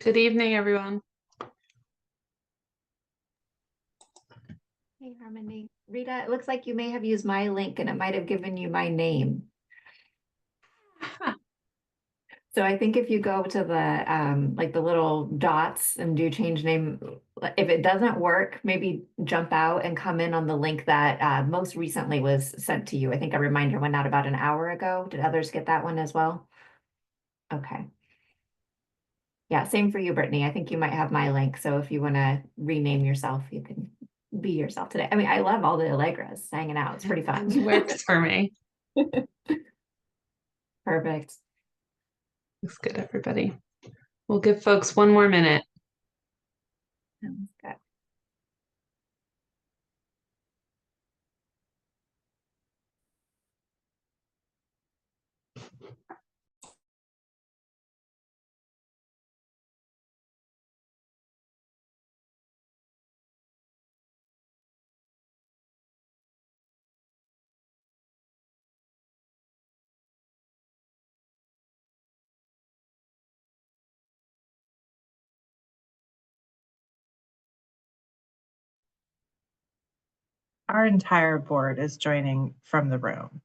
Good evening, everyone. Hey, Harmony. Rita, it looks like you may have used my link and it might have given you my name. So I think if you go to the like the little dots and do change name, if it doesn't work, maybe jump out and come in on the link that most recently was sent to you. I think a reminder went out about an hour ago. Did others get that one as well? Okay. Yeah, same for you, Brittany. I think you might have my link. So if you want to rename yourself, you can be yourself today. I mean, I love all the Allegras hanging out. It's pretty fun. It works for me. Perfect. Looks good, everybody. We'll give folks one more minute. Sounds good. Our entire board is joining from the room.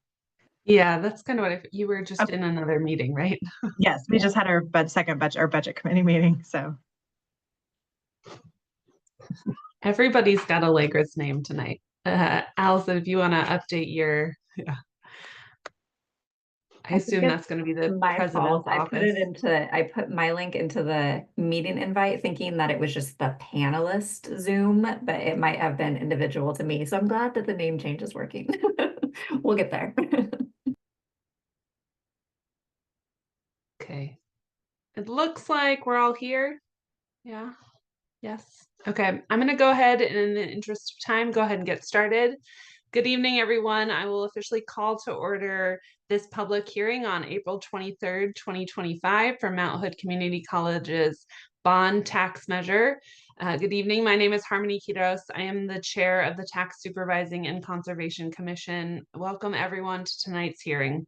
Yeah, that's kind of what you were just in another meeting, right? Yes, we just had our budget committee meeting. So Everybody's got Allegra's name tonight. Allison, if you want to update your, I assume that's going to be the My president's fault. I office. put my link into the meeting invite thinking that it was just the panelist Zoom, but it might have been individual to me. So I'm glad that the name change is working. We'll get there. Okay. It looks like we're all here. Yeah. Yes. Okay. I'm going to go ahead and in the interest of time, go ahead and get started. Good evening, everyone. I will officially call to order this public hearing on April 23rd, 2025 for Mount Hood Community College's bond tax measure. Good evening. My name is Harmony Quiros. I am the chair of the Tax Supervising and Conservation Commission. Welcome, everyone, to tonight's hearing.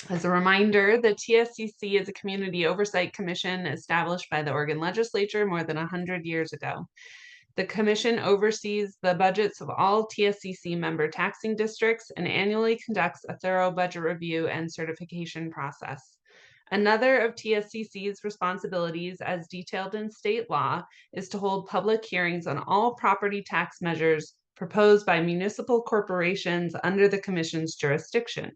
As a reminder, the TSCC is a community oversight commission established by the Oregon legislature more than 100 years ago. The commission oversees the budgets of all TSCC member taxing districts and annually conducts a thorough budget review and certification process. Another of TSCC's responsibilities, as detailed in state law, is to hold public hearings on all property tax measures proposed by municipal corporations under the commission's jurisdiction.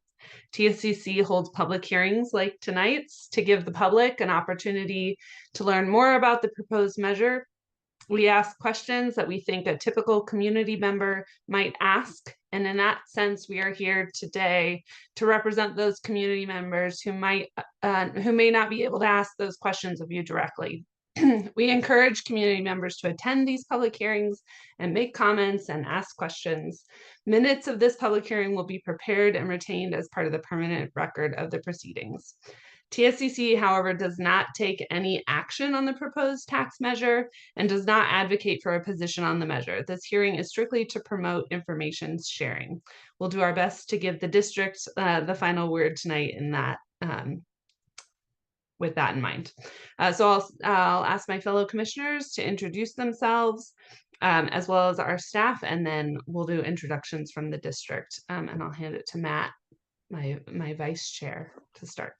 TSCC holds public hearings like tonight's to give the public an opportunity to learn more about the proposed measure. We ask questions that we think a typical community member might ask. And in that sense, we are here today to represent those community members who may not be able to ask those questions of you directly. We encourage community members to attend these public hearings and make comments and ask questions. Minutes of this public hearing will be prepared and retained as part of the permanent record of the proceedings. TSCC, however, does not take any action on the proposed tax measure and does not advocate for a position on the measure. This hearing is strictly to promote information sharing. We'll do our best to give the district the final word tonight in that with that in mind. So I'll ask my fellow commissioners to introduce themselves as well as our staff, and then we'll do introductions from the district. And I'll hand it to Matt, my vice chair, to start.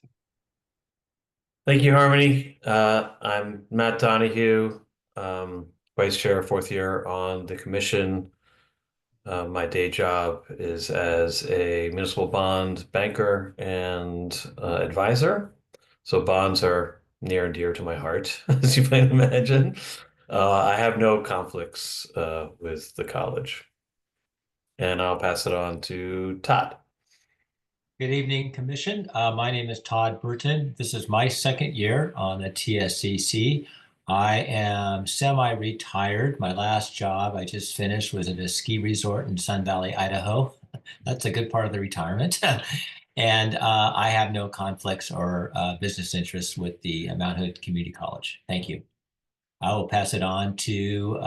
Thank you, Harmony. I'm Matt Donahue, vice chair, fourth year on the commission. My day job is as a municipal bond banker and advisor. So bonds are near and dear to my heart, as you might imagine. I have no conflicts with the college. And I'll pass it on to Todd. Good evening, Commission. My name is Todd Burton. This is my second year on the TSCC. I am semi-retired. My last job I just finished was at a ski resort in Sun Valley, Idaho. That's a good part of the retirement. And I have no conflicts or business interests with the Mount Hood Community College. Thank you. I will pass it on to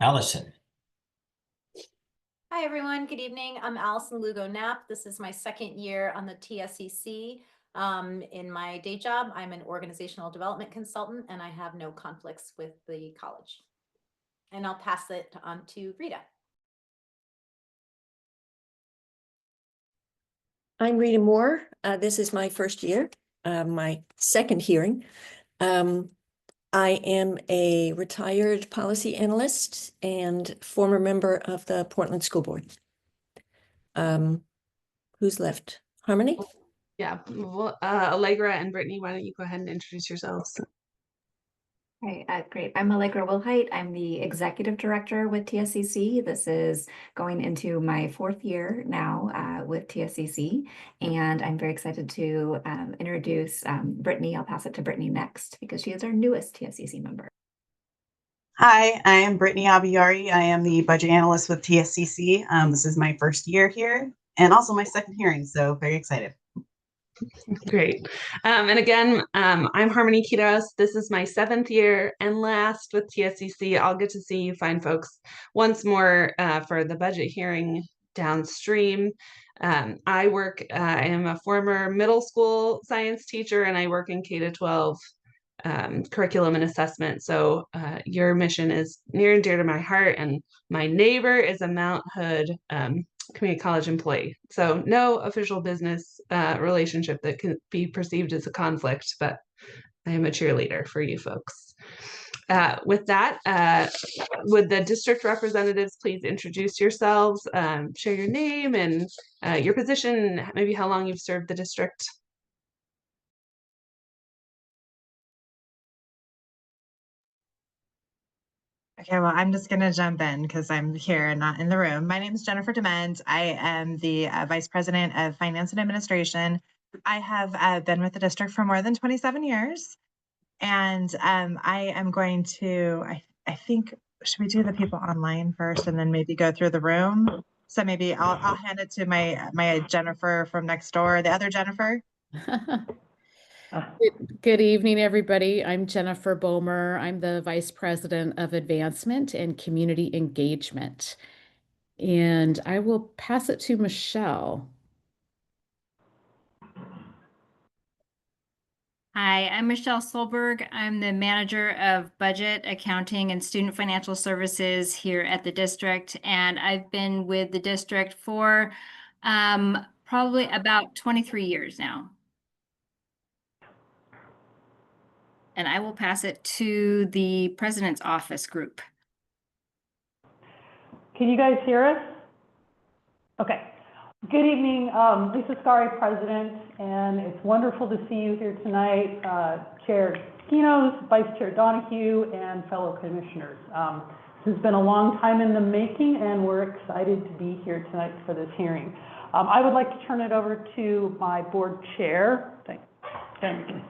Allison. Hi, everyone. Good evening. I'm Allison Lugo-Knapp. This is my second year on the TSCC. In my day job, I'm an organizational development consultant and I have no conflicts with the college. And I'll pass it on to Rita. I'm Rita Moore. This is my first year, my second hearing. I am a retired policy analyst and former member of the Portland School Board. Who's left? Harmony? Yeah, well, Allegra and Brittany, why don't you go ahead and introduce yourselves? Great. I'm Allegra Wilhite. I'm the executive director with TSCC. This is going into my 4th year now with TSCC, and I'm very excited to introduce Brittany. I'll pass it to Brittany next because she is our newest TSCC member. Hi, I am Brittany Abiyari. I am the budget analyst with TSCC. This is my first year here and also my second hearing, so very excited. Great. And again, I'm Harmony Kitos. This is my 7th year and last with TSCC. I'll get to see you fine folks once more for the budget hearing downstream. I am a former middle school science teacher and I work in K-12 curriculum and assessment. So your mission is near and dear to my heart, and my neighbor is a Mount Hood community college employee. So no official business relationship that can be perceived as a conflict, but I am a cheerleader for you folks. With that, would the district representatives please introduce yourselves, share your name and your position, maybe how long you've served the district. Okay, well, I'm just going to jump in because I'm here and not in the room. My name is Jennifer Dement. I am the Vice President of Finance and Administration. I have been with the district for more than 27 years. And I am going to, I think, should we do the people online first and then maybe go through the room? So maybe I'll hand it to my Jennifer from next door, the other Jennifer. Good evening, everybody. I'm Jennifer Bomer. I'm the Vice President of Advancement and Community Engagement. And I will pass it to Michelle. Hi, I'm Michelle Solberg. I'm the Manager of Budget, Accounting, and Student Financial Services here at the district. And I've been with the district for probably about 23 years now. And I will pass it to the President's Office group. Can you guys hear us? Okay. Good evening, Lisa Scari, President, and it's wonderful to see you here tonight, Chair Skinos, Vice Chair Donahue, and fellow commissioners. This has been a long time in the making, and we're excited to be here tonight for this hearing. I would like to turn it over to my board chair. Thank you.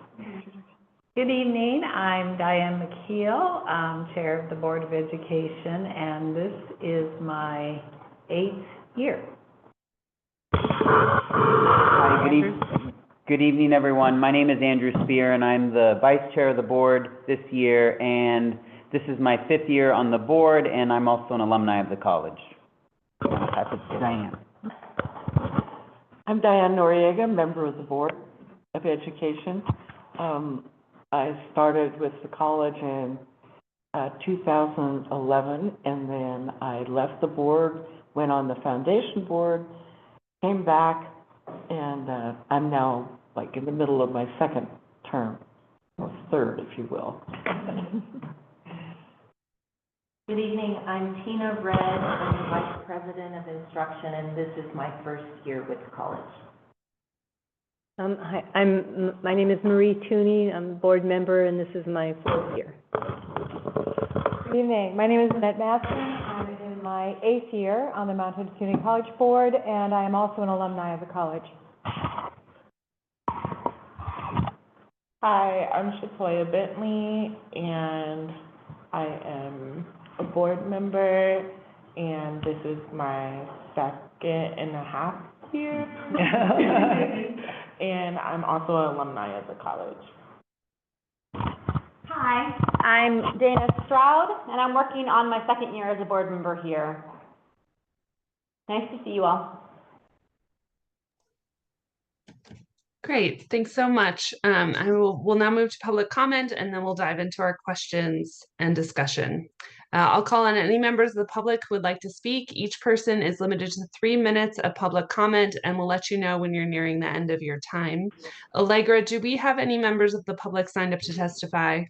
Good evening, I'm Diane McKeel, Chair of the Board of Education, and this is my 8th year. Hi, good evening, everyone. My name is Andrew Spear, and I'm the Vice Chair of the board this year, and this is my 5th year on the board, and I'm also an alumni of the college. Pass it to Diane. I'm Diane Noriega, member of the Board of Education. I started with the college in 2011, and then I left the board, went on the foundation board, came back, and I'm now like in the middle of my 2nd term, or 3rd, if you will. Good evening, I'm Tina Red, I'm the Vice President of Instruction, and this is my 1st year with the college. Hi, my name is Marie Tooney. I'm a board member, and this is my 4th year. Good evening. My name is Annette Matson. I'm in my 8th year on the Mount Hood Community College Board, and I am also an alumni of the college. Hi, I'm Shatoya Bentley, and I am a board member, and this is my 2.5 year. And I'm also an alumni of the college. Hi, I'm Dana Stroud, and I'm working on my 2nd year as a board member here. Nice to see you all. Great, thanks so much. We'll now move to public comment, and then we'll dive into our questions and discussion. I'll call on any members of the public who would like to speak. Each person is limited to 3 minutes of public comment, and we'll let you know when you're nearing the end of your time. Allegra, do we have any members of the public signed up to testify?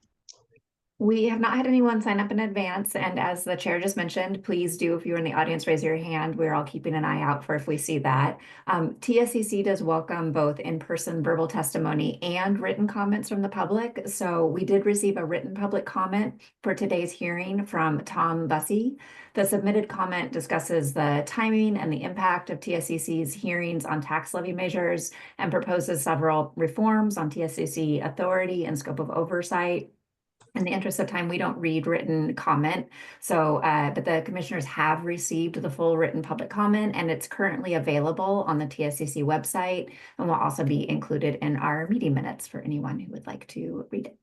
We have not had anyone sign up in advance, and as the chair just mentioned, please do, if you're in the audience, raise your hand. We're all keeping an eye out for if we see that. TSCC does welcome both in-person verbal testimony and written comments from the public. So we did receive a written public comment for today's hearing from Tom Bussey. The submitted comment discusses the timing and the impact of TSCC's hearings on tax levy measures and proposes several reforms on TSCC authority and scope of oversight. In the interest of time, we don't read written comment. So, but the commissioners have received the full written public comment, and it's currently available on the TSCC website and will also be included in our meeting minutes for anyone who would like to read it.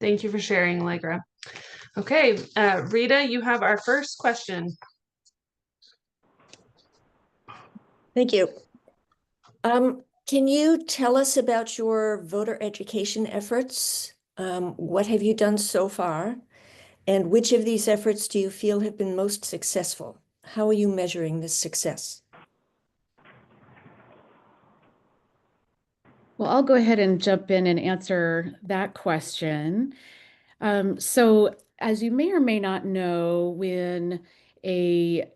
Thank you for sharing, Allegra. Okay, Rita, you have our first question. Thank you. Can you tell us about your voter education efforts? What have you done so far? And which of these efforts do you feel have been most successful? How are you measuring this success? Well, I'll go ahead and jump in and answer that question. So as you may or may not know, when a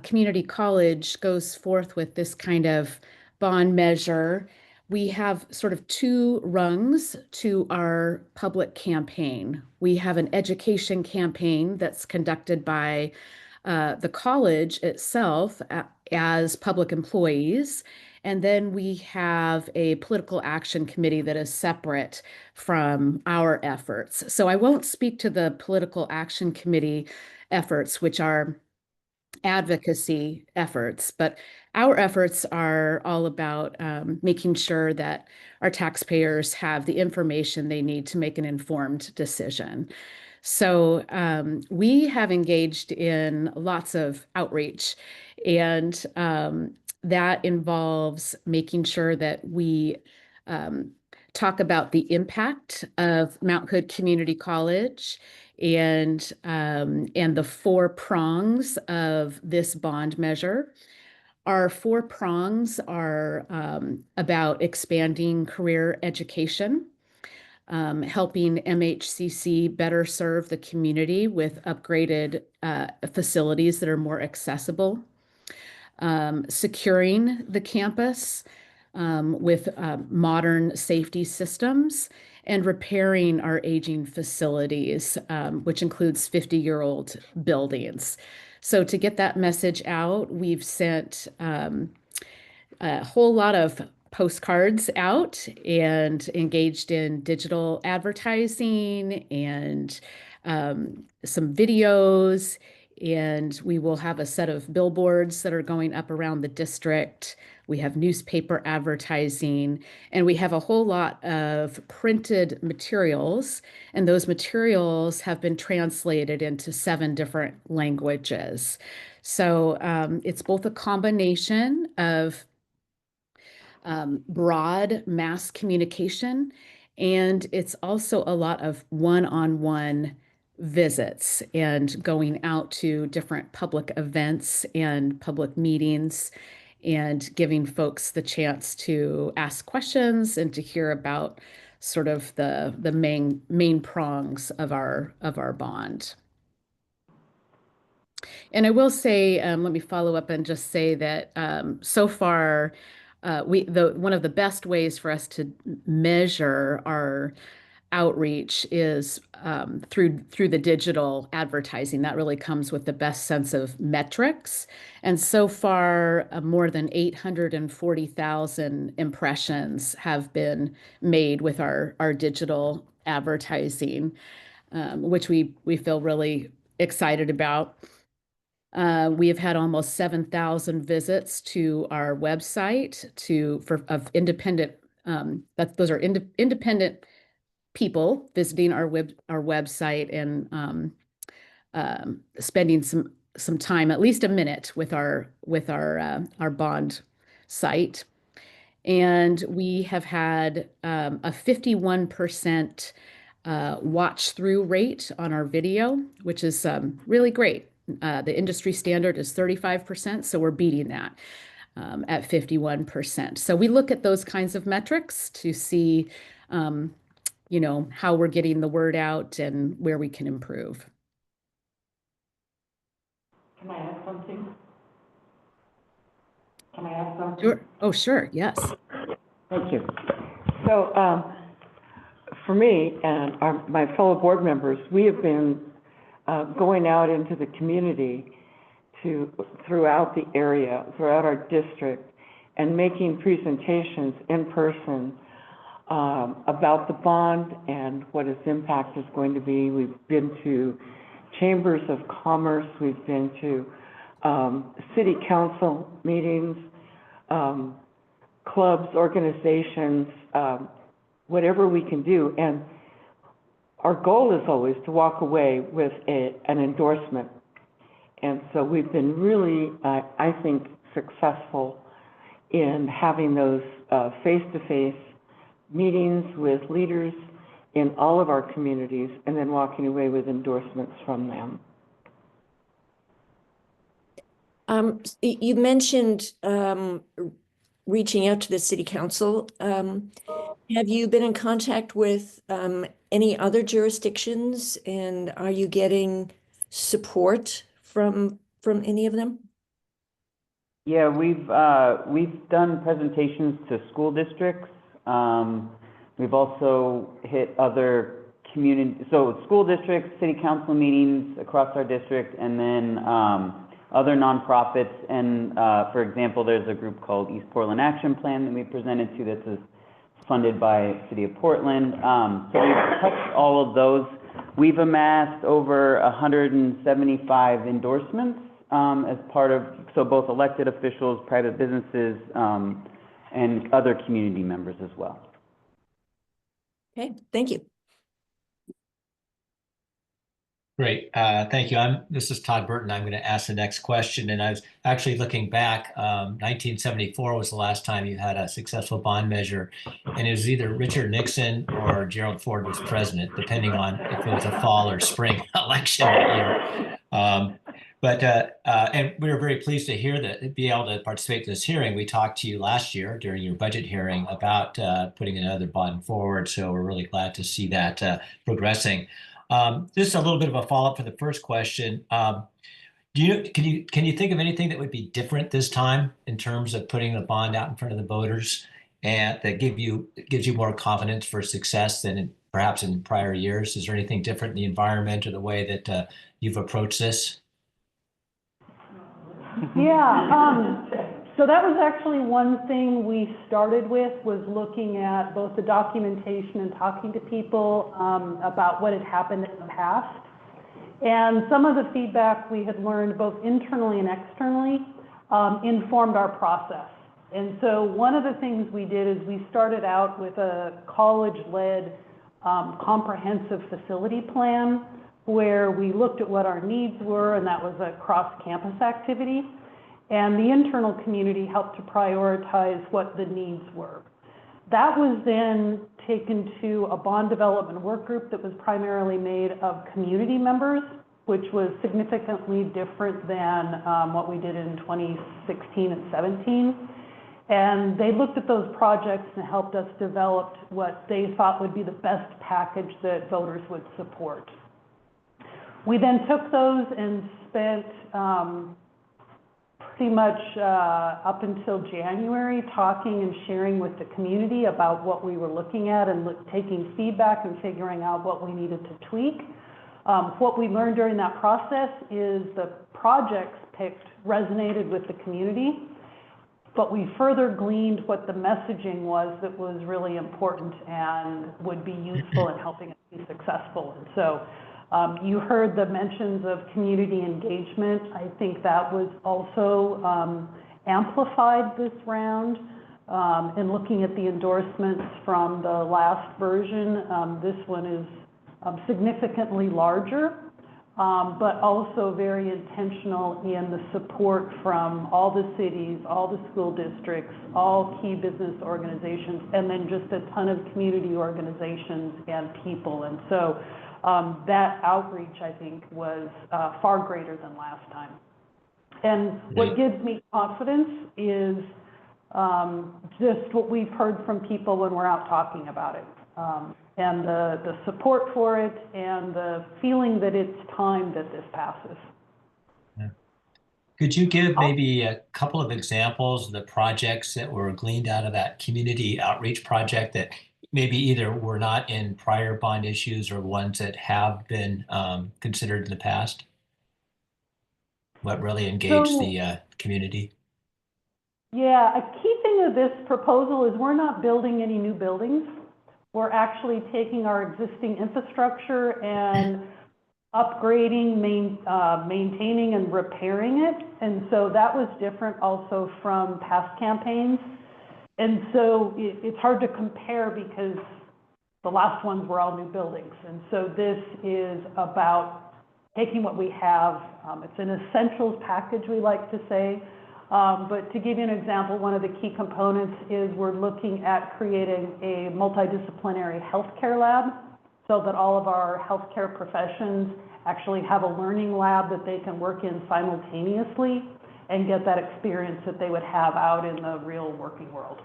community college goes forth with this kind of bond measure, we have sort of 2 rungs to our public campaign. We have an education campaign that's conducted by the college itself as public employees. And then we have a political action committee that is separate from our efforts. So I won't speak to the political action committee efforts, which are advocacy efforts, but our efforts are all about making sure that our taxpayers have the information they need to make an informed decision. So we have engaged in lots of outreach, and that involves making sure that we talk about the impact of Mount Hood Community College and the 4 prongs of this bond measure. Our 4 prongs are about expanding career education, helping MHCC better serve the community with upgraded facilities that are more accessible, securing the campus with modern safety systems, and repairing our aging facilities, which includes 50-year-old buildings. So to get that message out, we've sent a whole lot of postcards out and engaged in digital advertising and some videos. And we will have a set of billboards that are going up around the district. We have newspaper advertising, and we have a whole lot of printed materials. And those materials have been translated into 7 different languages. So it's both a combination of broad mass communication, and it's also a lot of one-on-one visits and going out to different public events and public meetings and giving folks the chance to ask questions and to hear about sort of the main prongs of our bond. And I will say, let me follow up and just say that so far, one of the best ways for us to measure our outreach is through the digital advertising. That really comes with the best sense of metrics. And so far, more than 840,000 impressions have been made with our digital advertising, which we feel really excited about. We have had almost 7,000 visits to our website of independent, those are independent people visiting our website and spending some time, at least a minute, with our bond site. And we have had a 51% watch through rate on our video, which is really great. The industry standard is 35%, so we're beating that at 51%. So we look at those kinds of metrics to see, you know, how we're getting the word out and where we can improve. Can I add something? Can I add something? Sure. Oh, sure. Yes. Thank you. So for me and my fellow board members, we have been going out into the community throughout the area, throughout our district, and making presentations in person about the bond and what its impact is going to be. We've been to chambers of commerce, we've been to city council meetings, clubs, organizations, whatever we can do. And our goal is always to walk away with an endorsement. And so we've been really, I think, successful in having those face-to-face meetings with leaders in all of our communities and then walking away with endorsements from them. You mentioned reaching out to the city council. Have you been in contact with any other jurisdictions, and are you getting support from any of them? Yeah, we've done presentations to school districts. We've also hit other community, so school districts, city council meetings across our district, and then other nonprofits. And for example, there's a group called East Portland Action Plan that we presented to that's funded by City of Portland. So we've touched all of those. We've amassed over 175 endorsements as part of, so both elected officials, private businesses, and other community members as well. Okay, thank you. Great, thank you. This is Todd Burton. I'm going to ask the next question. And I was actually looking back, 1974 was the last time you had a successful bond measure. And it was either Richard Nixon or Gerald Ford was president, depending on if it was a fall or spring election that year. And we were very pleased to hear that, be able to participate in this hearing. We talked to you last year during your budget hearing about putting another bond forward. So we're really glad to see that progressing. Just a little bit of a follow-up for the first question. Can you think of anything that would be different this time in terms of putting the bond out in front of the voters and that gives you more confidence for success than perhaps in prior years? Is there anything different in the environment or the way that you've approached this? Yeah, so that was actually one thing we started with, was looking at both the documentation and talking to people about what had happened in the past. And some of the feedback we had learned both internally and externally informed our process. And so one of the things we did is we started out with a college-led comprehensive facility plan, where we looked at what our needs were, and that was a cross-campus activity. And the internal community helped to prioritize what the needs were. That was then taken to a bond development work group that was primarily made of community members, which was significantly different than what we did in 2016 and 17. And they looked at those projects and helped us develop what they thought would be the best package that voters would support. We then took those and spent pretty much up until January talking and sharing with the community about what we were looking at and taking feedback and figuring out what we needed to tweak. What we learned during that process is the projects picked resonated with the community, but we further gleaned what the messaging was that was really important and would be useful in helping us be successful. And so you heard the mentions of community engagement. I think that was also amplified this round. In looking at the endorsements from the last version, this one is significantly larger. but also very intentional in the support from all the cities, all the school districts, all key business organizations, and then just a ton of community organizations and people. And so that outreach, I think, was far greater than last time. And what gives me confidence is just what we've heard from people when we're out talking about it. And the support for it and the feeling that it's time that this passes. Could you give maybe a couple of examples of the projects that were gleaned out of that community outreach project that maybe either were not in prior bond issues or ones that have been considered in the past? What really engaged the community? Yeah, a key thing of this proposal is we're not building any new buildings. We're actually taking our existing infrastructure and upgrading, maintaining and repairing it. And so that was different also from past campaigns. And so it's hard to compare because the last ones were all new buildings. And so this is about taking what we have. It's an essentials package, we like to say. But to give you an example, one of the key components is we're looking at creating a multidisciplinary healthcare lab so that all of our healthcare professions actually have a learning lab that they can work in simultaneously and get that experience that they would have out in the real working world.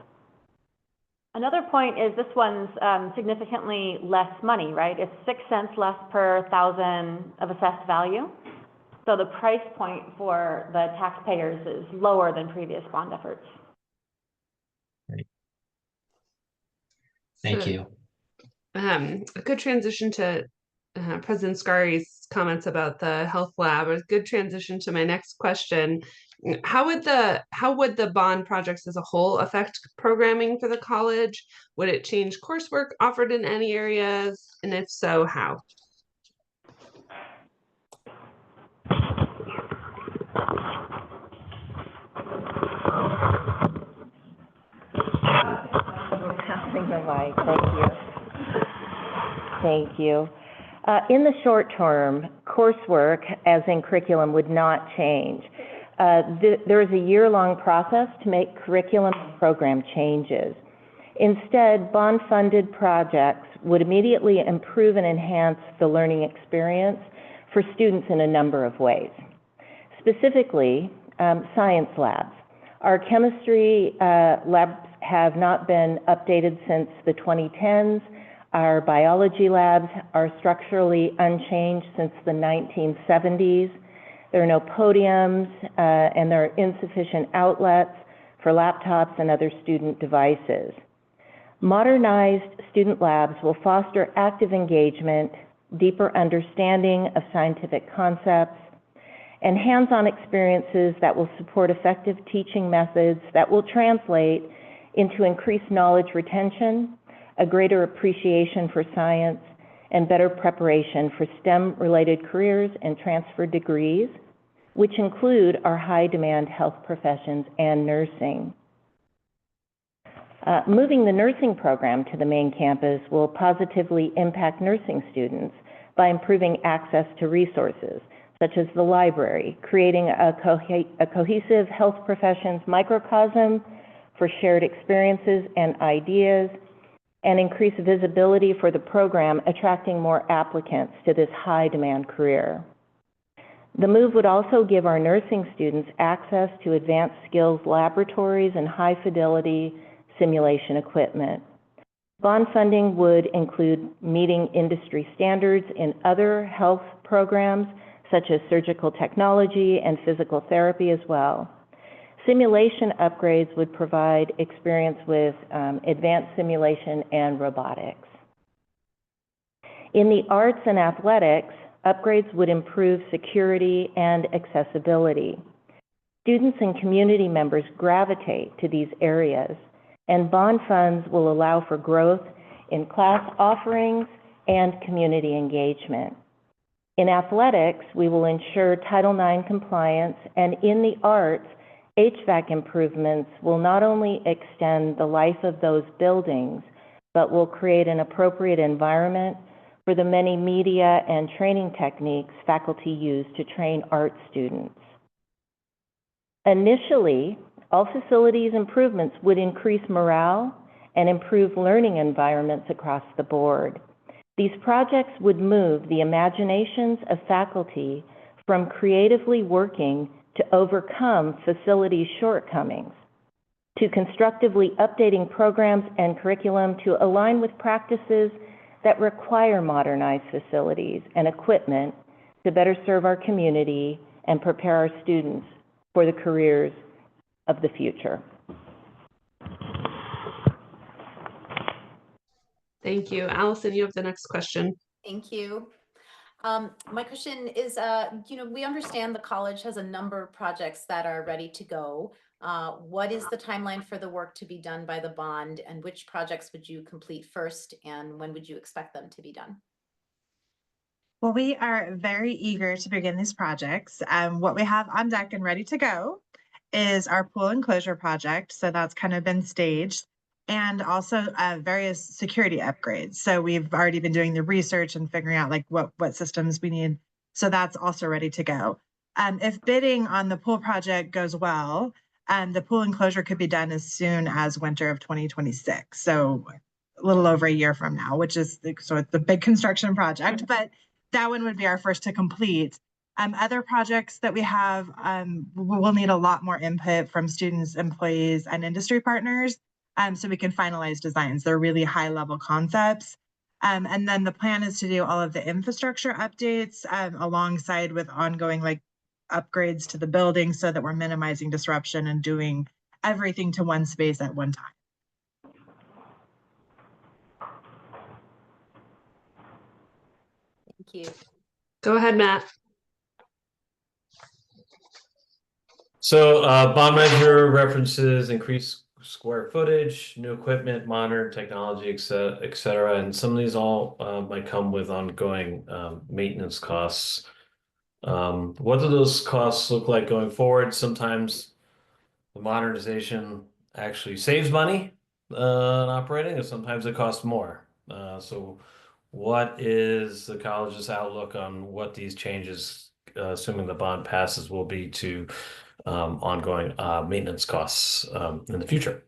Another point is this one's significantly less money, right? It's 6 cents less per 1,000 of assessed value. So the price point for the taxpayers is lower than previous bond efforts. Great. Thank you. A good transition to President Scari's comments about the health lab. A good transition to my next question. How would the bond projects as a whole affect programming for the college? Would it change coursework offered in any areas? And if so, how? Passing the mic. Thank you. In the short term, coursework, as in curriculum, would not change. There is a year-long process to make curriculum and program changes. Instead, bond-funded projects would immediately improve and enhance the learning experience for students in a number of ways. Specifically, science labs. Our chemistry labs have not been updated since the 2010s. Our biology labs are structurally unchanged since the 1970s. There are no podiums and there are insufficient outlets for laptops and other student devices. Modernized student labs will foster active engagement, deeper understanding of scientific concepts, and hands-on experiences that will support effective teaching methods that will translate into increased knowledge retention, a greater appreciation for science, and better preparation for STEM-related careers and transfer degrees, which include our high-demand health professions and nursing. Moving the nursing program to the main campus will positively impact nursing students by improving access to resources, such as the library, creating a cohesive health professions microcosm for shared experiences and ideas, and increase visibility for the program, attracting more applicants to this high-demand career. The move would also give our nursing students access to advanced skills laboratories and high-fidelity simulation equipment. Bond funding would include meeting industry standards in other health programs, such as surgical technology and physical therapy as well. Simulation upgrades would provide experience with advanced simulation and robotics. In the arts and athletics, upgrades would improve security and accessibility. Students and community members gravitate to these areas, and bond funds will allow for growth in class offerings and community engagement. In athletics, we will ensure Title IX compliance, and in the arts, HVAC improvements will not only extend the life of those buildings, but will create an appropriate environment for the many media and training techniques faculty use to train art students. Initially, all facilities improvements would increase morale and improve learning environments across the board. These projects would move the imaginations of faculty from creatively working to overcome facility shortcomings, to constructively updating programs and curriculum to align with practices that require modernized facilities and equipment to better serve our community and prepare our students for the careers of the future. Thank you. Allison, you have the next question. Thank you. My question is, we understand the college has a number of projects that are ready to go. What is the timeline for the work to be done by the bond, and which projects would you complete first, and when would you expect them to be done? Well, we are very eager to begin these projects. What we have on deck and ready to go is our pool enclosure project. So that's kind of been staged, and also various security upgrades. So we've already been doing the research and figuring out like what systems we need. So that's also ready to go. If bidding on the pool project goes well, the pool enclosure could be done as soon as winter of 2026. So a little over a year from now, which is, so it's a big construction project, but that one would be our first to complete. Other projects that we have, we'll need a lot more input from students, employees, and industry partners, so we can finalize designs. They're really high level concepts. And then the plan is to do all of the infrastructure updates alongside with ongoing like upgrades to the building so that we're minimizing disruption and doing everything to one space at one time. Thank you. Go ahead, Matt. So bond measure references increased square footage, new equipment, modern technology, et cetera. And some of these all might come with ongoing maintenance costs. What do those costs look like going forward? Sometimes the modernization actually saves money on operating, and sometimes it costs more. So what is the college's outlook on what these changes, assuming the bond passes, will be to ongoing maintenance costs in the future?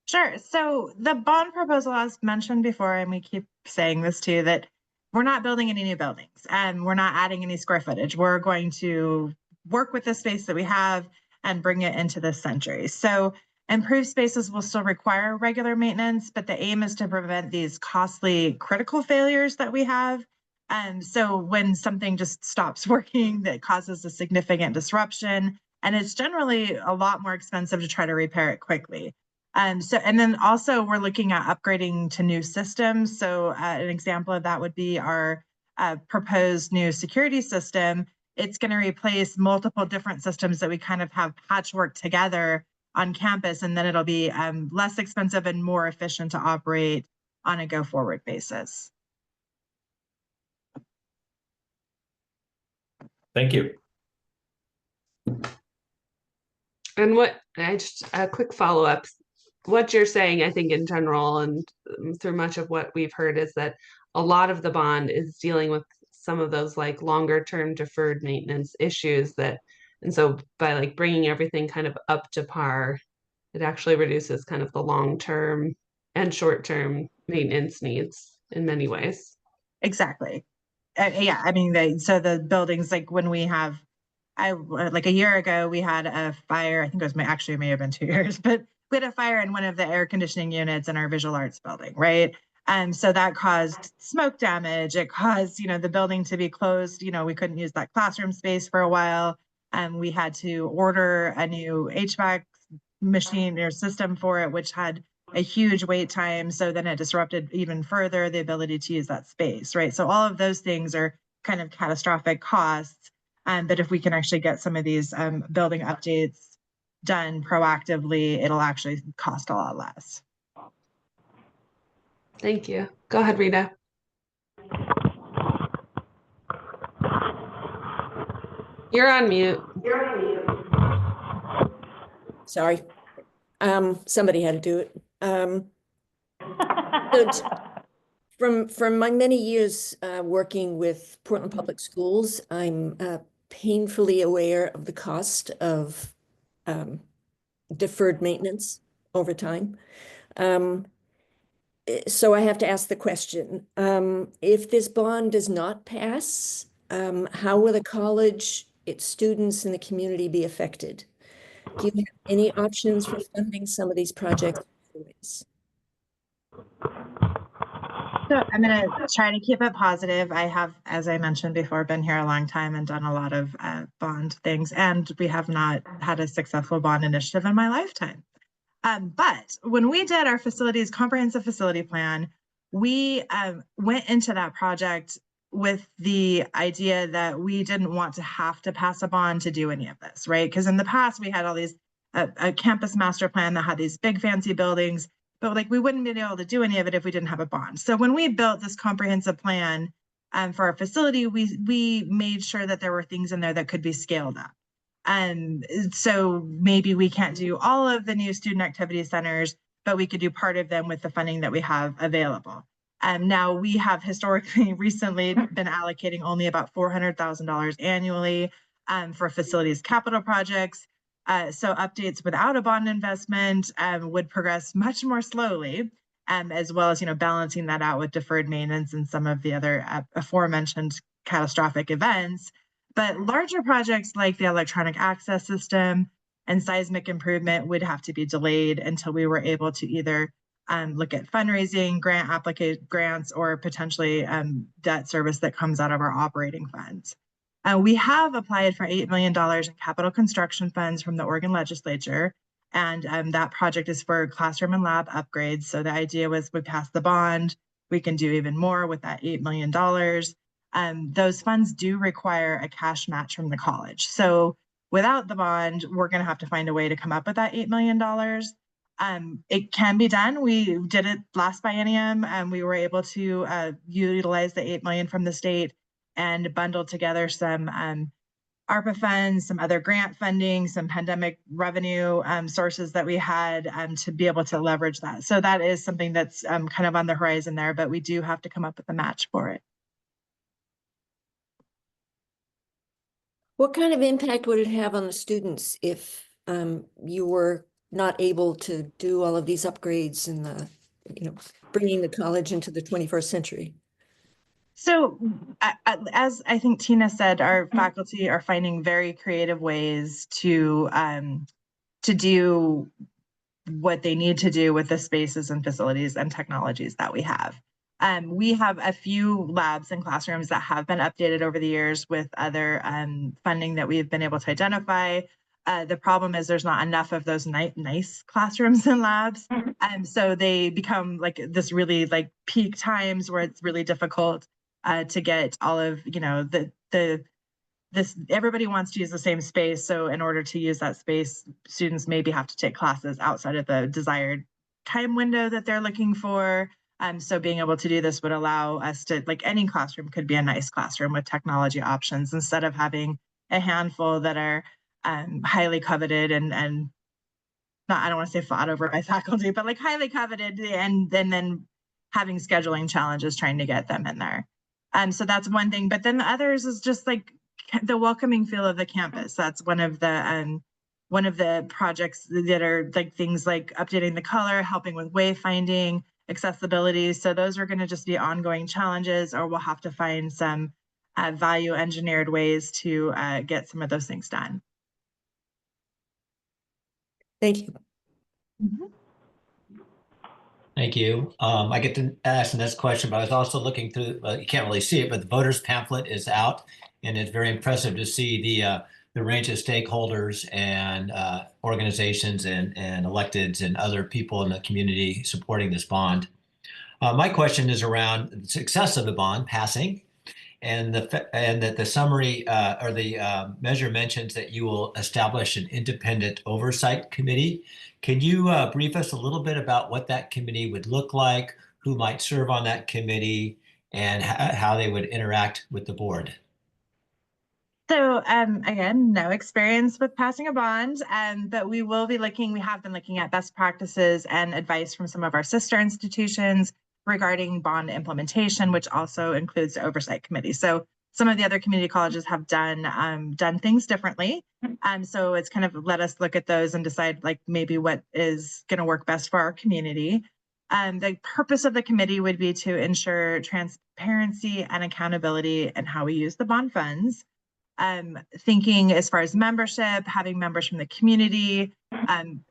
Sure. So the bond proposal, as mentioned before, and we keep saying this too, that we're not building any new buildings and we're not adding any square footage. We're going to work with the space that we have and bring it into this century. So improved spaces will still require regular maintenance, but the aim is to prevent these costly critical failures that we have. And so when something just stops working, that causes a significant disruption, and it's generally a lot more expensive to try to repair it quickly. And then also we're looking at upgrading to new systems. So an example of that would be our proposed new security system. It's going to replace multiple different systems that we kind of have patchwork together on campus, and then it'll be less expensive and more efficient to operate on a go-forward basis. Thank you. And a quick follow-up. What you're saying, I think in general and through much of what we've heard, is that a lot of the bond is dealing with some of those like longer term deferred maintenance issues and so by like bringing everything kind of up to par, it actually reduces kind of the long-term and short-term maintenance needs in many ways. Exactly. Yeah, I mean, so the buildings, like when we have, like a year ago, we had a fire. I think it may have been 2 years, but we had a fire in one of the air conditioning units in our visual arts building, right? And so that caused smoke damage. It caused, the building to be closed. We couldn't use that classroom space for a while. And we had to order a new HVAC machine or system for it, which had a huge wait time. So then it disrupted even further the ability to use that space, right? So all of those things are kind of catastrophic costs. But if we can actually get some of these building updates done proactively, it'll actually cost a lot less. Thank you. Go ahead, Rita. You're on mute. Sorry. Somebody had to do it. From my many years working with Portland Public Schools, I'm painfully aware of the cost of deferred maintenance over time. So I have to ask the question, if this bond does not pass, how will the college, its students, and the community be affected? Do you have any options for funding some of these projects? So I'm going to try to keep it positive. I have, as I mentioned before, been here a long time and done a lot of bond things, and we have not had a successful bond initiative in my lifetime. But when we did our comprehensive facility plan, we went into that project with the idea that we didn't want to have to pass a bond to do any of this, right? Because in the past, we had all these, a campus master plan that had these big fancy buildings, but like we wouldn't be able to do any of it if we didn't have a bond. So when we built this comprehensive plan for our facility, we made sure that there were things in there that could be scaled up. So maybe we can't do all of the new student activity centers, but we could do part of them with the funding that we have available. Now we have recently been allocating only about $400,000 annually for facilities capital projects. So updates without a bond investment would progress much more slowly, as well as balancing that out with deferred maintenance and some of the other aforementioned catastrophic events. But larger projects like the electronic access system and seismic improvement would have to be delayed until we were able to either look at fundraising, grants, or potentially debt service that comes out of our operating funds. We have applied for $8 million in capital construction funds from the Oregon legislature, and that project is for classroom and lab upgrades. So the idea was we pass the bond, we can do even more with that $8 million. Those funds do require a cash match from the college. So without the bond, we're going to have to find a way to come up with that $8 million. It can be done. We did it last biennium, and we were able to utilize the $8 million from the state and bundle together some ARPA funds, some other grant funding, some pandemic revenue sources that we had to be able to leverage that. So that is something that's kind of on the horizon there, but we do have to come up with a match for it. What kind of impact would it have on the students if you were not able to do all of these upgrades and bringing the college into the 21st century? So as I think Tina said, our faculty are finding very creative ways to do what they need to do with the spaces and facilities and technologies that we have. We have a few labs and classrooms that have been updated over the years with other funding that we've been able to identify. The problem is there's not enough of those nice classrooms and labs. So they become like this really like peak times where it's really difficult to get all of, everybody wants to use the same space. So in order to use that space, students maybe have to take classes outside of the desired time window that they're looking for. So being able to do this would allow us to, like any classroom could be a nice classroom with technology options instead of having a handful that are highly coveted and not, I don't want to say fought over by faculty, but like highly coveted and then having scheduling challenges trying to get them in there. So that's one thing, but then the others is just like the welcoming feel of the campus. That's one of the projects that are like things like updating the color, helping with wayfinding, accessibility. So those are going to just be ongoing challenges, or we'll have to find some value engineered ways to get some of those things done. Thank you. Mm-hmm. Thank you. I get to ask the next question, but I was also looking through, you can't really see it, but the voters pamphlet is out, and it's very impressive to see the range of stakeholders and organizations and electeds and other people in the community supporting this bond. My question is around the success of the bond passing, and that the summary or the measure mentions that you will establish an independent oversight committee. Can you brief us a little bit about what that committee would look like, who might serve on that committee, and how they would interact with the board? So again, no experience with passing a bond, but we have been looking at best practices and advice from some of our sister institutions, regarding bond implementation, which also includes the oversight committee. So some of the other community colleges have done things differently. So it's kind of let us look at those and decide like maybe what is going to work best for our community. The purpose of the committee would be to ensure transparency and accountability in how we use the bond funds. Thinking as far as membership, having members from the community,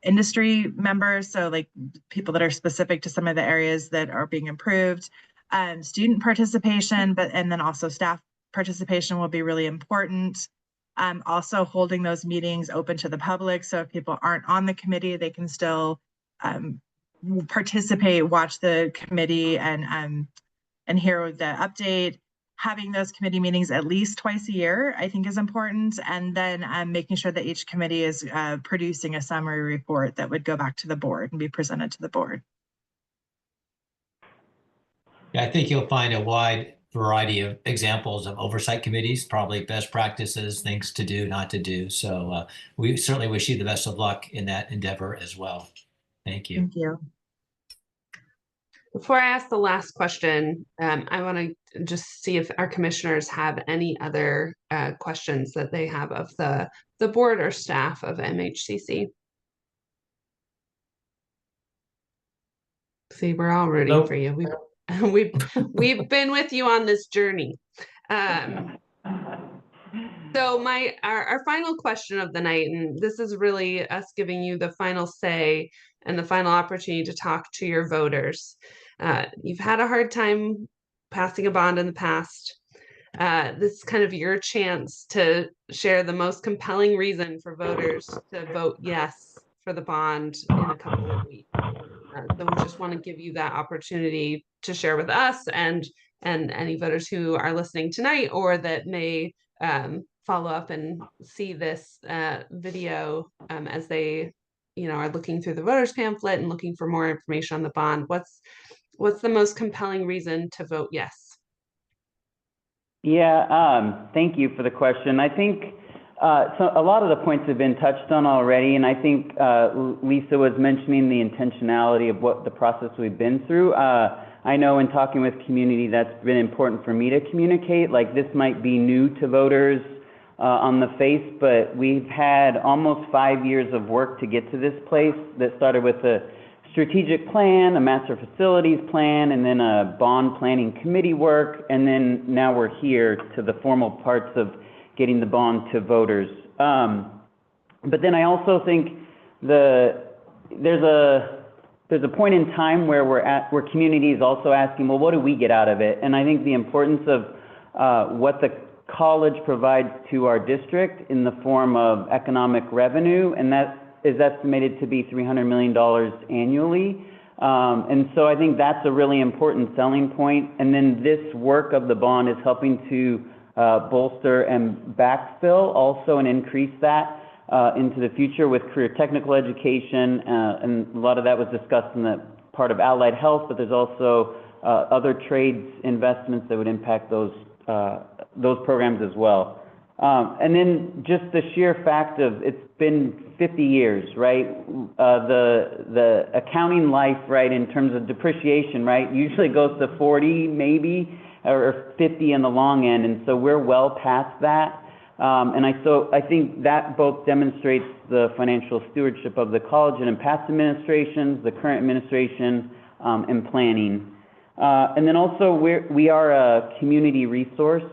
industry members, so like people that are specific to some of the areas that are being improved, student participation, and then also staff participation will be really important. Also holding those meetings open to the public, so if people aren't on the committee, they can still participate, watch the committee, and hear the update. Having those committee meetings at least twice a year, I think, is important. And then making sure that each committee is producing a summary report that would go back to the board and be presented to the board. Yeah, I think you'll find a wide variety of examples of oversight committees, probably best practices, things to do, not to do. So we certainly wish you the best of luck in that endeavor as well. Thank you. Thank you. Before I ask the last question, I want to just see if our commissioners have any other questions that they have of the board or staff of MHCC. See, we're all rooting for you. We've been with you on this journey. So our final question of the night, and this is really us giving you the final say and the final opportunity to talk to your voters. You've had a hard time passing a bond in the past. This is kind of your chance to share the most compelling reason for voters to vote yes for the bond in a couple of weeks. So we just want to give you that opportunity to share with us and any voters who are listening tonight or that may follow up and see this video as they are looking through the voters pamphlet and looking for more information on the bond. What's the most compelling reason to vote yes? Yeah, thank you for the question. I think so a lot of the points have been touched on already, and I think Lisa was mentioning the intentionality of what the process we've been through. I know in talking with community, that's been important for me to communicate. Like, this might be new to voters on the face, but we've had almost 5 years of work to get to this place that started with a strategic plan, a master facilities plan, and then a bond planning committee work, and then now we're here to the formal parts of getting the bond to voters. But then I also think there's a point in time where where community is also asking, well, what do we get out of it? And I think the importance of what the college provides to our district in the form of economic revenue, and that is estimated to be $300 million annually. And so I think that's a really important selling point. And then this work of the bond is helping to bolster and backfill also and increase that into the future with career technical education. And a lot of that was discussed in the part of allied health, but there's also other trades investments that would impact those programs as well. And then just the sheer fact of it's been 50 years, right? The accounting life, right, in terms of depreciation, right, usually goes to 40 maybe, or 50 in the long end. And so we're well past that. And I think that both demonstrates the financial stewardship of the college and in past administrations, the current administration, and planning. And then also we are a community resource.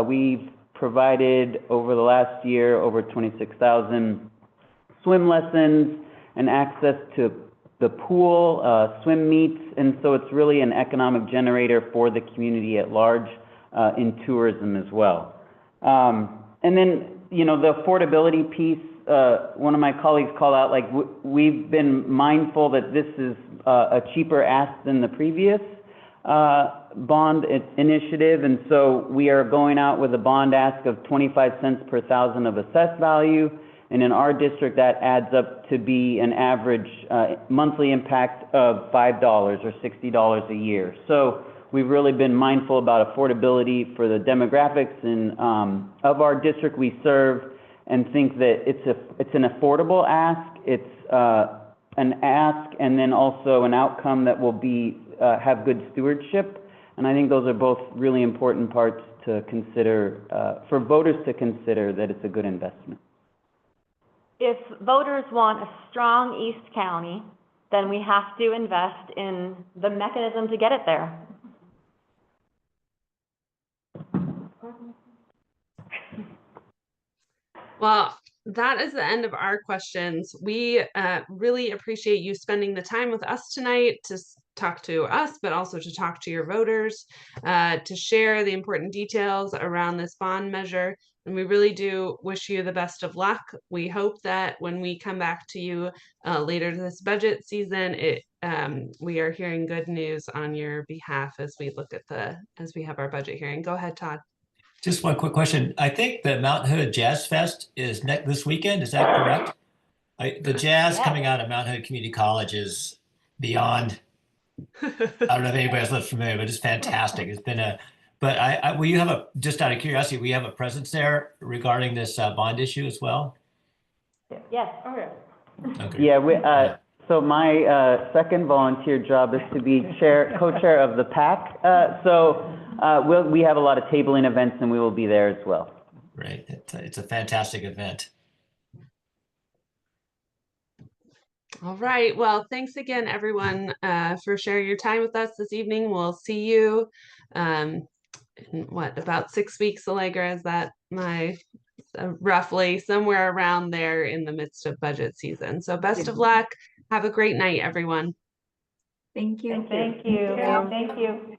We've provided over the last year over 26,000 swim lessons and access to the pool, swim meets, and so it's really an economic generator for the community at large in tourism as well. And then, you know, the affordability piece, one of my colleagues called out, like, we've been mindful that this is a cheaper ask than the previous bond initiative, and so we are going out with a bond ask of 25 cents per thousand of assessed value, and in our district that adds up to be an average monthly impact of $5 or $60 a year. So we've really been mindful about affordability for the demographics and of our district we serve, and think that it's an affordable ask, it's an ask, and then also an outcome that will be have good stewardship. And I think those are both really important parts to consider, for voters to consider that it's a good investment. If voters want a strong East County, then we have to invest in the mechanism to get it there. Well, that is the end of our questions. We really appreciate you spending the time with us tonight to talk to us, but also to talk to your voters, to share the important details around this bond measure. And we really do wish you the best of luck. We hope that when we come back to you later this budget season, we are hearing good news on your behalf as we look at as we have our budget hearing. Go ahead, Todd. Just one quick question. I think the Mount Hood Jazz Fest is this weekend. Is that correct? The jazz coming out of Mount Hood Community College is beyond. I don't know if anybody else is familiar, but it's fantastic. It's been but will you have just out of curiosity, will you have a presence there regarding this bond issue as well? Yes. Oh, yeah. Okay. Yeah, so my second volunteer job is to be co-chair of the PAC. We have a lot of tabling events and we will be there as well. Great. It's a fantastic event. All right. Well, thanks again, everyone, for sharing your time with us this evening. We'll see you in about 6 weeks, Allegra? Is that roughly somewhere around there in the midst of budget season? So best of luck. Have a great night, everyone. Thank you. Thank you. Thank you.